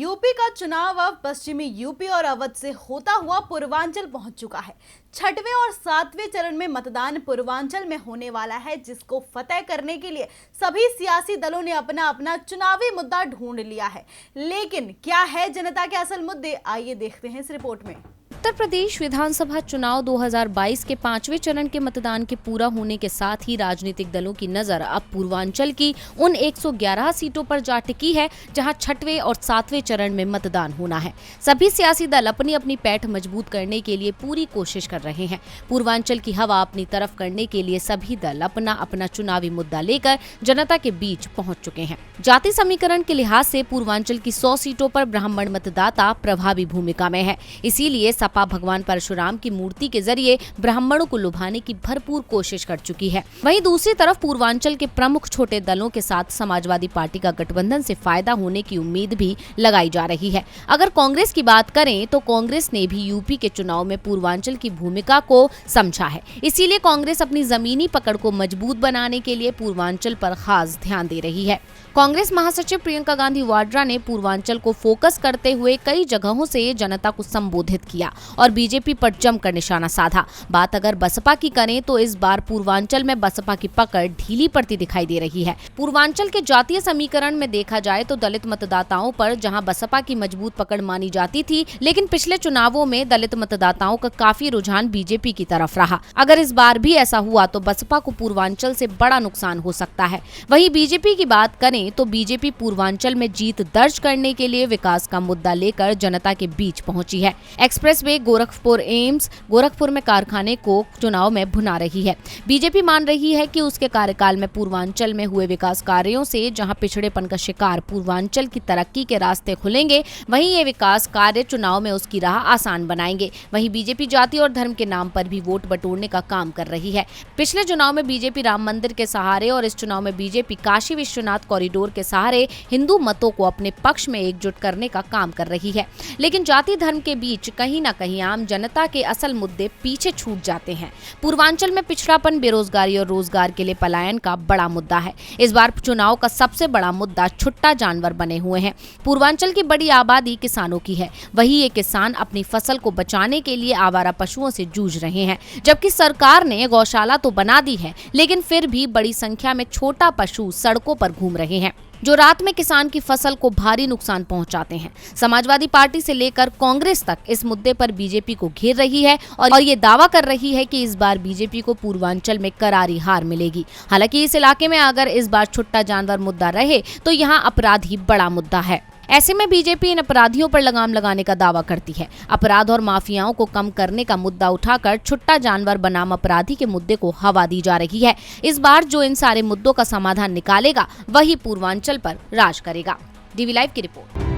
UP का चुनाव अब पश्चिमी यूपी और अवध से होता हुआ पूर्वांचल पहुंच चुका है। छठवें और सातवें चरण में मतदान पूर्वांचल में होने वाला है, जिसको फतेह करने के लिए सभी सियासी दलों ने अपना अपना चुनावी मुद्दा ढूंढ लिया है। लेकिन क्या है जनता के असल मुद्दे, आइए देखते हैं इस रिपोर्ट में। उत्तर प्रदेश विधानसभा चुनाव 2022 के 5वें चरण के मतदान के पूरा होने के साथ ही राजनीतिक दलों की नजर अब पूर्वांचल की उन 111 सीटों पर जा टिकी है, जहां छठवें और सातवें चरण में मतदान होना है। सभी सियासी दल अपनी अपनी पैठ मजबूत करने के लिए पूरी कोशिश कर रहे हैं। पूर्वांचल की हवा अपनी तरफ करने के लिए सभी दल अपना अपना चुनावी मुद्दा लेकर जनता के बीच पहुंच चुके हैं। जाति समीकरण के लिहाज से पूर्वांचल की 100 सीटों पर ब्राह्मण मतदाता प्रभावी भूमिका में है। इसीलिए सपा भगवान परशुराम की मूर्ति के जरिए ब्राह्मणों को लुभाने की भरपूर कोशिश कर चुकी है। वहीं दूसरी तरफ पूर्वांचल के प्रमुख छोटे दलों के साथ समाजवादी पार्टी का गठबंधन से फायदा होने की उम्मीद भी लगाई जा रही है। अगर कांग्रेस की बात करें तो कांग्रेस ने भी यूपी के चुनाव में पूर्वांचल की भूमिका को समझा है। इसीलिए कांग्रेस अपनी जमीनी पकड़ को मजबूत बनाने के लिए पूर्वांचल पर खास ध्यान दे रही है। कांग्रेस महासचिव प्रियंका गांधी वाड्रा ने पूर्वांचल को फोकस करते हुए कई जगहों से जनता को संबोधित किया और बीजेपी पर जमकर निशाना साधा। बात अगर बसपा की करें तो इस बार पूर्वांचल में बसपा की पकड़ ढीली पड़ती दिखाई दे रही है। पूर्वांचल के जातीय समीकरण में देखा जाए तो दलित मतदाताओं पर जहां बसपा की मजबूत पकड़ मानी जाती थी, लेकिन पिछले चुनावों में दलित मतदाताओं का काफी रुझान बीजेपी की तरफ रहा। अगर इस बार भी ऐसा हुआ तो बसपा को पूर्वांचल से बड़ा नुकसान हो सकता है। वहीं बीजेपी की बात करें तो बीजेपी पूर्वांचल में जीत दर्ज करने के लिए विकास का मुद्दा लेकर जनता के बीच पहुंची है। एक्सप्रेसवे गोरखपुर एम्स गोरखपुर में कारखाने को चुनाव में भुना रही है। बीजेपी मान रही है कि उसके कार्यकाल में पूर्वांचल में हुए विकास कार्यों से जहां पिछड़ेपन का शिकार पूर्वांचल की तरक्की के रास्ते खुलेंगे, वहीं ये विकास कार्य चुनाव में उसकी राह आसान बनाएंगे। वहीं बीजेपी जाति और धर्म के नाम पर भी वोट बटोरने का काम कर रही है। पिछले चुनाव में बीजेपी राम मंदिर के सहारे और इस चुनाव में बीजेपी काशी विश्वनाथ कॉरिडोर के सहारे हिंदू मतों को अपने पक्ष में एकजुट करने का काम कर रही है। लेकिन जाति धर्म के बीच कहीं न कहीं आम जनता के असल मुद्दे पीछे छूट जाते हैं। पूर्वांचल में पिछड़ापन, बेरोजगारी और रोजगार के लिए पलायन का बड़ा मुद्दा है। इस बार चुनाव का सबसे बड़ा मुद्दा छुट्टा जानवर बने हुए हैं। पूर्वांचल की बड़ी आबादी किसानों की है। वही ये किसान अपनी फसल को बचाने के लिए आवारा पशुओं से जूझ रहे हैं। जबकि सरकार ने गौशाला तो बना दी है, लेकिन फिर भी बड़ी संख्या में छोटा पशु सड़कों पर घूम रहे हैं, जो रात में किसान की फसल को भारी नुकसान पहुंचाते हैं। समाजवादी पार्टी से लेकर कांग्रेस तक इस मुद्दे पर बीजेपी को घेर रही है और ये दावा कर रही है कि इस बार बीजेपी को पूर्वांचल में करारी हार मिलेगी। हालांकि इस इलाके में अगर इस बार छुट्टा जानवर मुद्दा रहे तो यहाँ अपराध ही बड़ा मुद्दा है। ऐसे में बीजेपी इन अपराधियों पर लगाम लगाने का दावा करती है। अपराध और माफियाओं को कम करने का मुद्दा उठाकर छुट्टा जानवर बनाम अपराधी के मुद्दे को हवा दी जा रही है। इस बार जो इन सारे मुद्दों का समाधान निकालेगा वही पूर्वांचल पर राज करेगा। डीवी लाइव की रिपोर्ट।